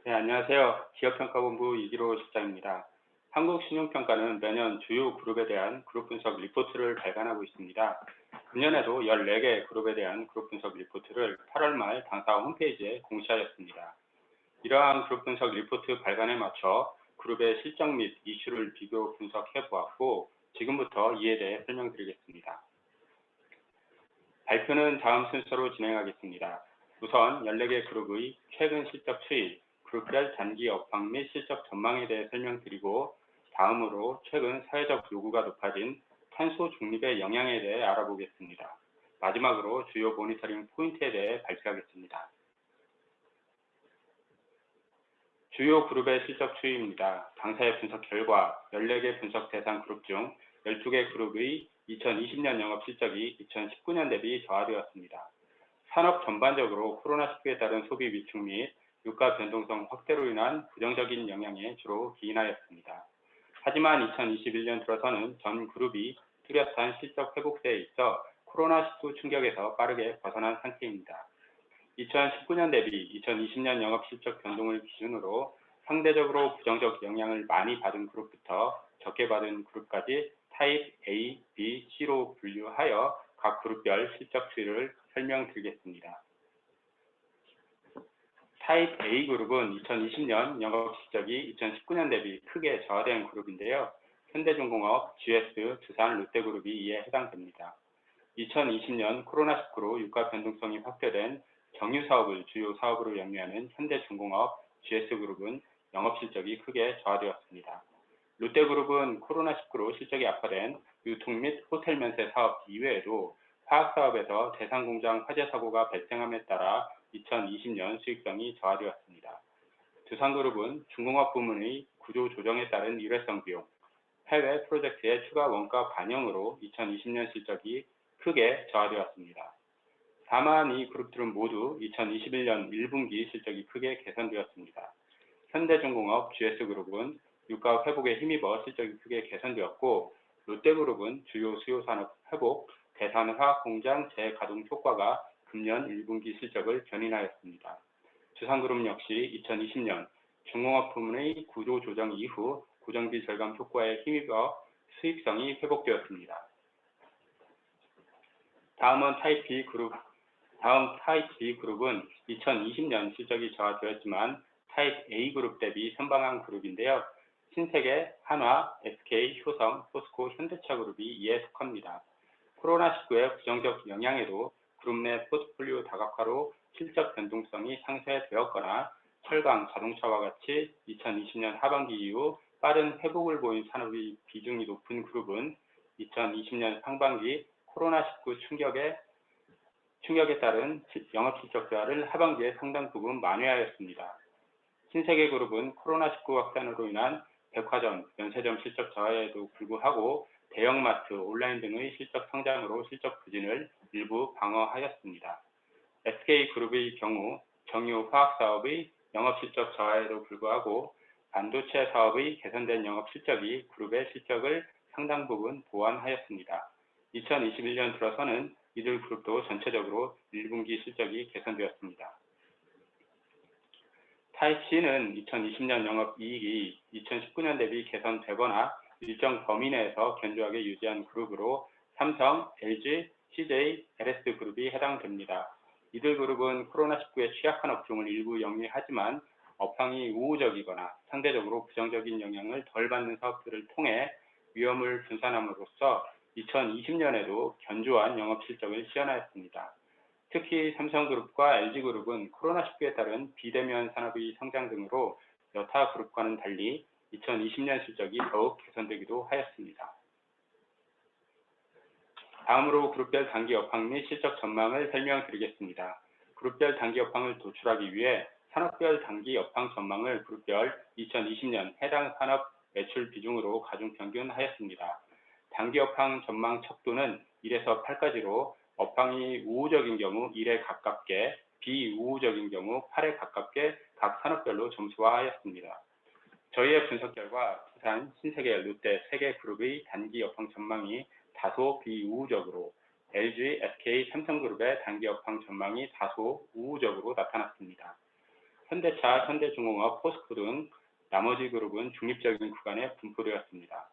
네, 안녕하세요. 기업평가본부 이기로 실장입니다. 한국신용평가는 매년 주요 그룹에 대한 그룹 분석 리포트를 발간하고 있습니다. 금년에도 14개 그룹에 대한 그룹 분석 리포트를 8월 말 당사 홈페이지에 공시하였습니다. 이러한 그룹 분석 리포트 발간에 맞춰 그룹의 실적 및 이슈를 비교 분석해 보았고, 지금부터 이에 대해 설명드리겠습니다. 발표는 다음 순서로 진행하겠습니다. 우선 14개 그룹의 최근 실적 추이, 그룹별 단기 업황 및 실적 전망에 대해 설명드리고, 다음으로 최근 사회적 요구가 높아진 탄소 중립의 영향에 대해 알아보겠습니다. 마지막으로 주요 모니터링 포인트에 대해 발표하겠습니다. 주요 그룹의 실적 추이입니다. 당사의 분석 결과 14개 분석 대상 그룹 중 12개 그룹의 2020년 영업 실적이 2019년 대비 저하되었습니다. 산업 전반적으로 코로나19에 따른 소비 위축 및 유가 변동성 확대로 인한 부정적인 영향에 주로 기인하였습니다. 하지만 2021년 들어서는 전 그룹이 뚜렷한 실적 회복세에 있어 코로나19 충격에서 빠르게 벗어난 상태입니다. 2019년 대비 2020년 영업 실적 변동을 기준으로 상대적으로 부정적 영향을 많이 받은 그룹부터 적게 받은 그룹까지 타입 A, B, C로 분류하여 각 그룹별 실적 추이를 설명드리겠습니다. 타입 A그룹은 2020년 영업 실적이 2019년 대비 크게 저하된 그룹인데요. 현대중공업, GS, 두산, 롯데그룹이 이에 해당됩니다. 2020년 코로나19로 유가 변동성이 확대된 정유 사업을 주요 사업으로 영위하는 현대중공업, GS그룹은 영업 실적이 크게 저하되었습니다. 롯데그룹은 코로나19로 실적이 악화된 유통 및 호텔 면세 사업 이외에도 화학사업에서 대상공장 화재 사고가 발생함에 따라 2020년 수익성이 저하되었습니다. 두산그룹은 중공업 부문의 구조 조정에 따른 일회성 비용, 해외 프로젝트의 추가 원가 반영으로 2020년 실적이 크게 저하되었습니다. 다만 이 그룹들은 모두 2021년 1분기 실적이 크게 개선되었습니다. 현대중공업, GS그룹은 유가 회복에 힘입어 실적이 크게 개선되었고, 롯데그룹은 주요 수요산업 회복, 대산화학공장 재가동 효과가 금년 1분기 실적을 견인하였습니다. 두산그룹 역시 2020년 중공업 부문의 구조 조정 이후 고정비 절감 효과에 힘입어 수익성이 회복되었습니다. 다음 타입 B그룹은 2020년 실적이 저하되었지만 타입 A그룹 대비 선방한 그룹인데요. 신세계, 한화, SK, 효성, 포스코, 현대차그룹이 이에 속합니다. 코로나19의 부정적 영향에도 그룹 내 포트폴리오 다각화로 실적 변동성이 상쇄되었거나 철강, 자동차와 같이 2020년 하반기 이후 빠른 회복을 보인 산업의 비중이 높은 그룹은 2020년 상반기 코로나19 충격에 따른 영업 실적 저하를 하반기에 상당 부분 만회하였습니다. 신세계그룹은 코로나19 확산으로 인한 백화점, 면세점 실적 저하에도 불구하고 대형마트, 온라인 등의 실적 성장으로 실적 부진을 일부 방어하였습니다. SK그룹의 경우 정유 화학 사업의 영업 실적 저하에도 불구하고 반도체 사업의 개선된 영업 실적이 그룹의 실적을 상당 부분 보완하였습니다. 2021년 들어서는 이들 그룹도 전체적으로 1분기 실적이 개선되었습니다. 타입 C는 2020년 영업이익이 2019년 대비 개선되거나 일정 범위 내에서 견조하게 유지한 그룹으로 삼성, LG, CJ, LS그룹이 해당됩니다. 이들 그룹은 코로나19에 취약한 업종을 일부 영위하지만 업황이 우호적이거나 상대적으로 부정적인 영향을 덜 받는 사업들을 통해 위험을 분산함으로써 2020년에도 견조한 영업 실적을 시현하였습니다. 특히 삼성그룹과 LG그룹은 코로나19에 따른 비대면 산업의 성장 등으로 여타 그룹과는 달리 2020년 실적이 더욱 개선되기도 하였습니다. 다음으로 그룹별 단기 업황 및 실적 전망을 설명드리겠습니다. 그룹별 단기 업황을 도출하기 위해 산업별 단기 업황 전망을 그룹별 2020년 해당 산업 매출 비중으로 가중평균하였습니다. 단기 업황 전망 척도는 1에서 8까지로 업황이 우호적인 경우 1에 가깝게, 비우호적인 경우 8에 가깝게 각 산업별로 점수화하였습니다. 저희의 분석 결과 두산, 신세계, 롯데 3개 그룹의 단기 업황 전망이 다소 비우호적으로 LG, SK, 삼성그룹의 단기 업황 전망이 다소 우호적으로 나타났습니다. 현대차, 현대중공업, 포스코 등 나머지 그룹은 중립적인 구간에 분포되었습니다.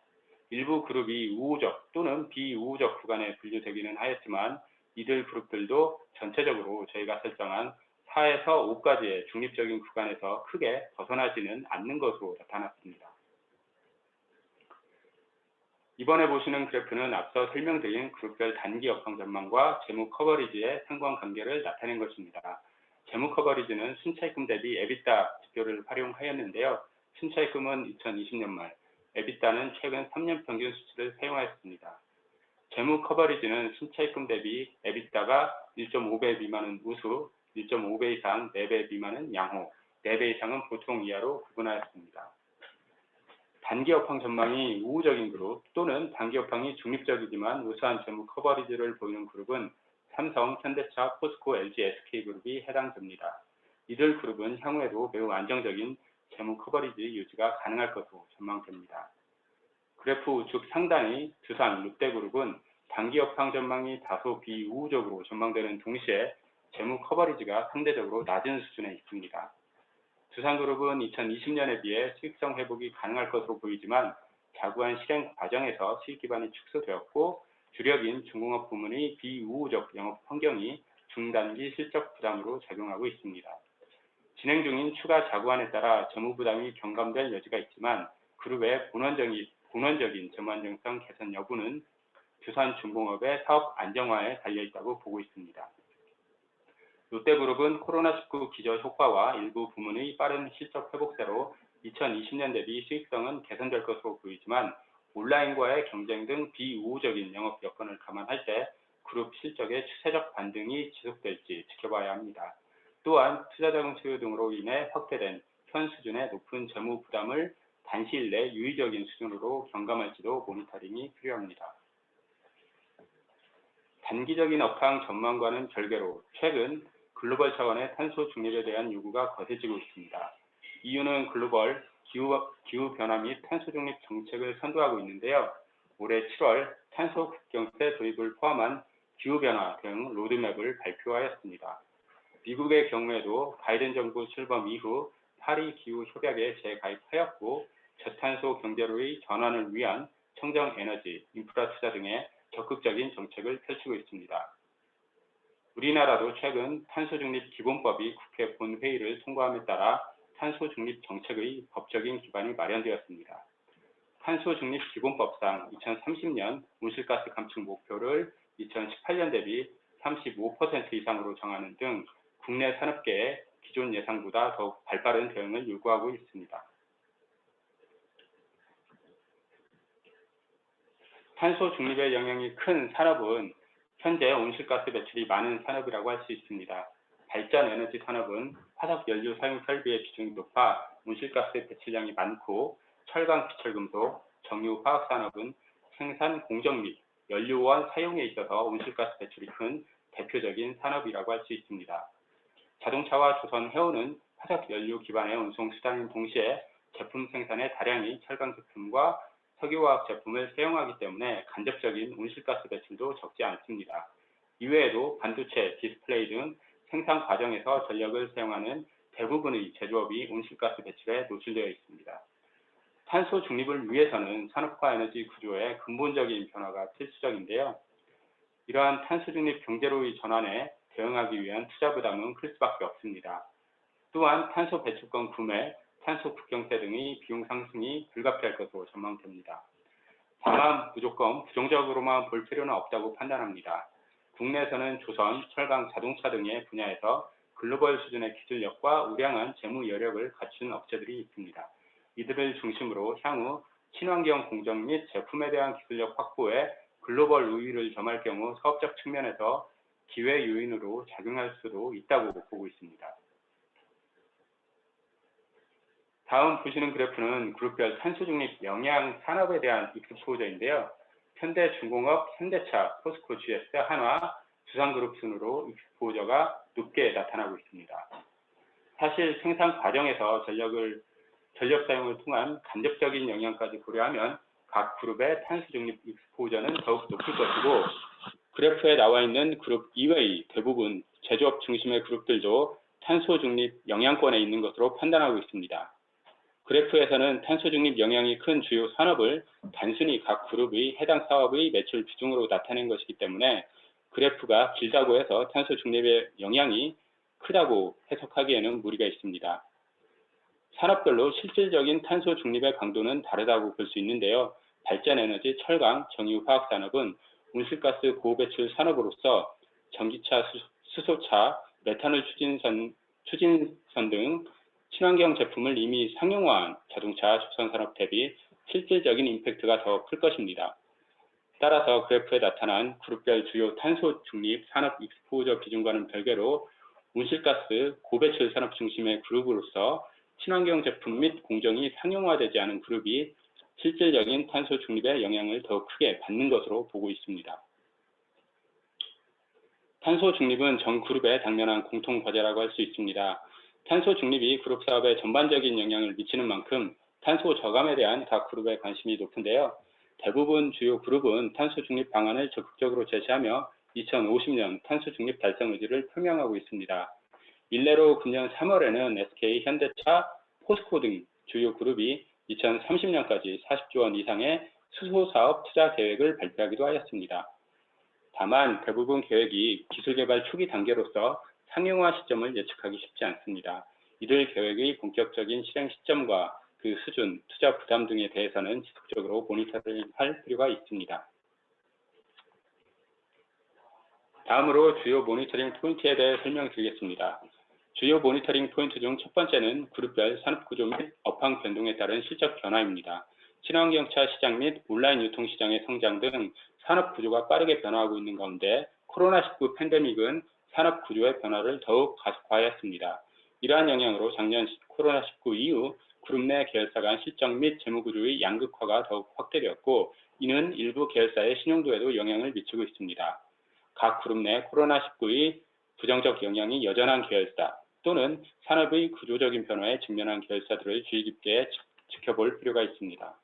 일부 그룹이 우호적 또는 비우호적 구간에 분류되기는 하였지만 이들 그룹들도 전체적으로 저희가 설정한 4에서 5까지의 중립적인 구간에서 크게 벗어나지는 않는 것으로 나타났습니다. 이번에 보시는 그래프는 앞서 설명드린 그룹별 단기 업황 전망과 재무 커버리지의 상관관계를 나타낸 것입니다. 재무 커버리지는 순차입금 대비 EBITDA 지표를 활용하였는데요. 순차입금은 2020년 말, EBITDA는 최근 3년 평균 수치를 사용하였습니다. 재무 커버리지는 순차입금 대비 EBITDA가 1.5배 미만은 우수, 1.5배 이상 4배 미만은 양호, 4배 이상은 보통 이하로 구분하였습니다. 단기 업황 전망이 우호적인 그룹 또는 단기 업황이 중립적이지만 우수한 재무 커버리지를 보이는 그룹은 삼성, 현대차, 포스코, LG, SK그룹이 해당됩니다. 이들 그룹은 향후에도 매우 안정적인 재무 커버리지 유지가 가능할 것으로 전망됩니다. 그래프 우측 상단의 두산, 롯데그룹은 단기 업황 전망이 다소 비우호적으로 전망되는 동시에 재무 커버리지가 상대적으로 낮은 수준에 있습니다. 두산그룹은 2020년에 비해 수익성 회복이 가능할 것으로 보이지만 자구한 실행 과정에서 수익 기반이 축소되었고 주력인 중공업 부문의 비우호적 영업 환경이 중단기 실적 부담으로 작용하고 있습니다. 진행 중인 추가 자구안에 따라 재무 부담이 경감될 여지가 있지만 그룹의 본원적인 재무 안정성 개선 여부는 두산중공업의 사업 안정화에 달려있다고 보고 있습니다. 롯데그룹은 코로나19 기저 효과와 일부 부문의 빠른 실적 회복세로 2020년 대비 수익성은 개선될 것으로 보이지만 온라인과의 경쟁 등 비우호적인 영업 여건을 감안할 때 그룹 실적의 추세적 반등이 지속될지 지켜봐야 합니다. 또한 투자자금 수요 등으로 인해 확대된 현 수준의 높은 재무 부담을 단시일 내 유의적인 수준으로 경감할지도 모니터링이 필요합니다. 단기적인 업황 전망과는 별개로 최근 글로벌 차원의 탄소 중립에 대한 요구가 거세지고 있습니다. EU는 글로벌 기후 변화 및 탄소 중립 정책을 선도하고 있는데요. 올해 7월 탄소 국경세 도입을 포함한 기후 변화 등 로드맵을 발표하였습니다. 미국의 경우에도 바이든 정부 출범 이후 파리 기후 협약에 재가입하였고 저탄소 경제로의 전환을 위한 청정 에너지, 인프라 투자 등의 적극적인 정책을 펼치고 있습니다. 우리나라도 최근 탄소중립 기본법이 국회 본회의를 통과함에 따라 탄소중립 정책의 법적인 기반이 마련되었습니다. 탄소중립 기본법상 2030년 온실가스 감축 목표를 2018년 대비 35% 이상으로 정하는 등 국내 산업계의 기존 예상보다 더욱 발빠른 대응을 요구하고 있습니다. 탄소 중립의 영향이 큰 산업은 현재 온실가스 배출이 많은 산업이라고 할 수 있습니다. 발전 에너지 산업은 화석 연료 사용 설비의 비중이 높아 온실가스 배출량이 많고 철강, 비철금속, 정유 화학 산업은 생산, 공정 및 연료원 사용에 있어서 온실가스 배출이 큰 대표적인 산업이라고 할 수 있습니다. 자동차와 조선, 해운은 화석 연료 기반의 운송 수단인 동시에 제품 생산에 다량의 철강 제품과 석유화학 제품을 사용하기 때문에 간접적인 온실가스 배출도 적지 않습니다. 이외에도 반도체, 디스플레이 등 생산 과정에서 전력을 사용하는 대부분의 제조업이 온실가스 배출에 노출되어 있습니다. 탄소 중립을 위해서는 산업과 에너지 구조의 근본적인 변화가 필수적인데요. 이러한 탄소 중립 경제로의 전환에 대응하기 위한 투자 부담은 클 수밖에 없습니다. 또한 탄소 배출권 구매, 탄소 국경세 등의 비용 상승이 불가피할 것으로 전망됩니다. 다만 무조건 부정적으로만 볼 필요는 없다고 판단합니다. 국내에서는 조선, 철강, 자동차 등의 분야에서 글로벌 수준의 기술력과 우량한 재무 여력을 갖춘 업체들이 있습니다. 이들을 중심으로 향후 친환경 공정 및 제품에 대한 기술력 확보에 글로벌 우위를 점할 경우 사업적 측면에서 기회 요인으로 작용할 수도 있다고 보고 있습니다. 다음 보시는 그래프는 그룹별 탄소중립 영향 산업에 대한 익스포저인데요. 현대중공업, 현대차, 포스코, GS, 한화, 두산그룹 순으로 익스포저가 높게 나타나고 있습니다. 사실 생산 과정에서 전력 사용을 통한 간접적인 영향까지 고려하면 각 그룹의 탄소중립 익스포저는 더욱 높을 것이고 그래프에 나와 있는 그룹 이외의 대부분 제조업 중심의 그룹들도 탄소 중립 영향권에 있는 것으로 판단하고 있습니다. 그래프에서는 탄소 중립 영향이 큰 주요 산업을 단순히 각 그룹의 해당 사업의 매출 비중으로 나타낸 것이기 때문에 그래프가 길다고 해서 탄소 중립의 영향이 크다고 해석하기에는 무리가 있습니다. 산업별로 실질적인 탄소 중립의 강도는 다르다고 볼 수 있는데요. 발전에너지, 철강, 정유화학 산업은 온실가스 고배출 산업으로서 전기차, 수소차, 메탄올 추진선 등 친환경 제품을 이미 상용화한 자동차, 조선산업 대비 실질적인 임팩트가 더 클 것입니다. 따라서 그래프에 나타난 그룹별 주요 탄소 중립 산업 익스포저 비중과는 별개로 온실가스 고배출 산업 중심의 그룹으로서 친환경 제품 및 공정이 상용화되지 않은 그룹이 실질적인 탄소 중립의 영향을 더 크게 받는 것으로 보고 있습니다. 탄소 중립은 전 그룹의 당면한 공통 과제라고 할 수 있습니다. 탄소 중립이 그룹 사업에 전반적인 영향을 미치는 만큼 탄소 저감에 대한 각 그룹의 관심이 높은데요. 대부분 주요 그룹은 탄소 중립 방안을 적극적으로 제시하며 2050년 탄소 중립 달성 의지를 표명하고 있습니다. 일례로 금년 3월에는 SK, 현대차, 포스코 등 주요 그룹이 2030년까지 40조 원 이상의 수소 사업 투자 계획을 발표하기도 하였습니다. 다만 대부분 계획이 기술 개발 초기 단계로서 상용화 시점을 예측하기 쉽지 않습니다. 이들 계획의 본격적인 실행 시점과 그 수준, 투자 부담 등에 대해서는 지속적으로 모니터링할 필요가 있습니다. 다음으로 주요 모니터링 포인트에 대해 설명드리겠습니다. 주요 모니터링 포인트 중 첫 번째는 그룹별 산업구조 및 업황 변동에 따른 실적 변화입니다. 친환경차 시장 및 온라인 유통시장의 성장 등 산업구조가 빠르게 변화하고 있는 가운데 코로나19 팬데믹은 산업구조의 변화를 더욱 가속화하였습니다. 이러한 영향으로 작년 코로나19 이후 그룹 내 계열사 간 실적 및 재무구조의 양극화가 더욱 확대되었고 이는 일부 계열사의 신용도에도 영향을 미치고 있습니다. 각 그룹 내 코로나19의 부정적 영향이 여전한 계열사 또는 산업의 구조적인 변화에 직면한 계열사들을 주의 깊게 지켜볼 필요가 있습니다.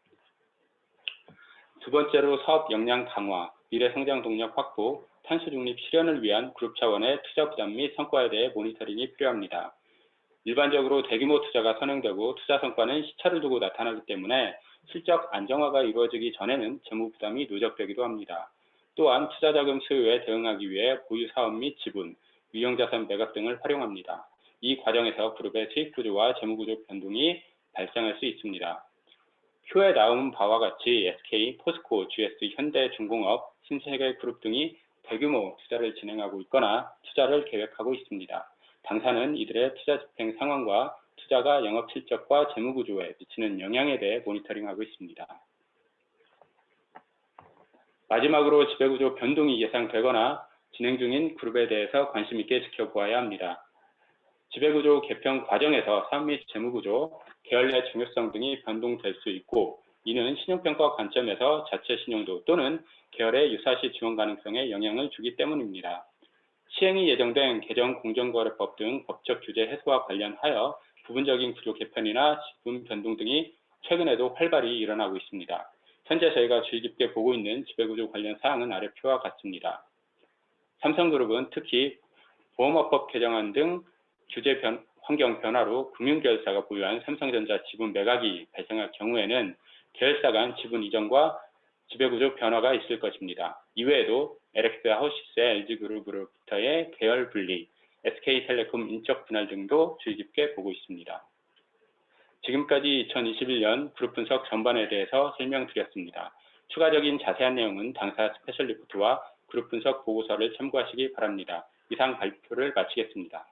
두 번째로 사업 역량 강화, 미래 성장 동력 확보, 탄소 중립 실현을 위한 그룹 차원의 투자 부담 및 성과에 대해 모니터링이 필요합니다. 일반적으로 대규모 투자가 선행되고 투자 성과는 시차를 두고 나타나기 때문에 실적 안정화가 이루어지기 전에는 재무 부담이 누적되기도 합니다. 또한 투자 자금 수요에 대응하기 위해 보유 사업 및 지분, 유형자산 매각 등을 활용합니다. 이 과정에서 그룹의 수익 구조와 재무 구조 변동이 발생할 수 있습니다. 표에 나온 바와 같이 SK, 포스코, GS, 현대, 중공업, 신세계그룹 등이 대규모 투자를 진행하고 있거나 투자를 계획하고 있습니다. 당사는 이들의 투자 집행 상황과 투자가 영업 실적과 재무 구조에 미치는 영향에 대해 모니터링하고 있습니다. 마지막으로 지배구조 변동이 예상되거나 진행 중인 그룹에 대해서 관심 있게 지켜보아야 합니다. 지배구조 개편 과정에서 사업 및 재무구조, 계열 내 중요성 등이 변동될 수 있고 이는 신용평가 관점에서 자체 신용도 또는 계열의 유사시 지원 가능성에 영향을 주기 때문입니다. 시행이 예정된 개정 공정거래법 등 법적 규제 해소와 관련하여 부분적인 구조 개편이나 지분 변동 등이 최근에도 활발히 일어나고 있습니다. 현재 저희가 주의 깊게 보고 있는 지배구조 관련 사항은 아래 표와 같습니다. 삼성그룹은 특히 보험업법 개정안 등 규제 환경 변화로 금융계열사가 보유한 삼성전자 지분 매각이 발생할 경우에는 계열사 간 지분 이전과 지배구조 변화가 있을 것입니다. 이외에도 LX 하우시스 LG그룹으로부터의 계열 분리, SK텔레콤 인적 분할 등도 주의 깊게 보고 있습니다. 지금까지 2021년 그룹 분석 전반에 대해서 설명드렸습니다. 추가적인 자세한 내용은 당사 스페셜 리포트와 그룹 분석 보고서를 참고하시기 바랍니다. 이상 발표를 마치겠습니다.